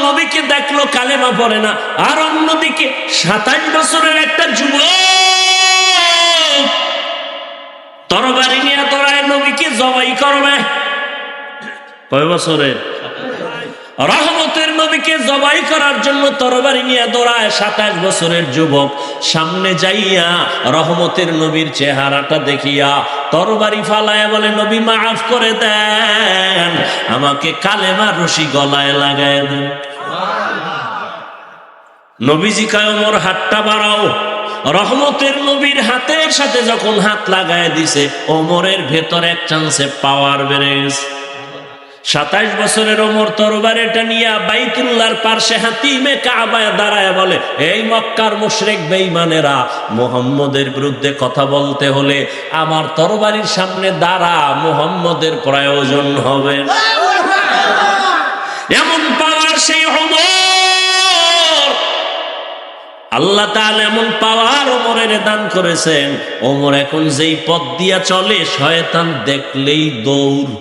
নবীকে দেখলো, কালেমা পড়ে না। আর অন্যদিকে 27 বছরের একটা যুবক তরবারি নিয়ে দৌড়ায় নবীকে জবাই করবে। কয় বছরের? রহমতের নবীকে জবাই করার জন্য তরবারি নিয়ে দৌড়ায় 27 বছরের যুবক। সামনে যাইয়া রহমতের নবীর চেহারাটা দেখিয়া তরবারি ফালায় বলে, নবী মাফ করে দেন, আমাকে কালেমা রশি গলায় লাগায় দেন। নবীজি কয়, ওমর হাতটা বাড়াও। রহমতের নবীর হাতের সাথে যখন হাত লাগায় দিছে, ওমরের ভেতর এক চান্সে পাওয়ার বেড়ে গেছে। 27 বছরের ওমর তরবারিটা নিয়ে বাইতুল্লাহর পার্শ্বে হাতিমে কাবায় দাঁড়ায় বলে, এই মক্কার মুশরিক বেঈমানেরা, মুহাম্মদের বিরুদ্ধে কথা বলতে হলে আমার তরবারির সামনে দাঁড়া, মুহাম্মদের প্রয়োজন হবে। এমন পাওয়ার সেই ওমর। আল্লাহ তাআলা এমন পাওয়ার ওমরের দান করেছেন, ওমর এখন যেই পথ দিয়া চলে শয়তান দেখলেই দৌড়।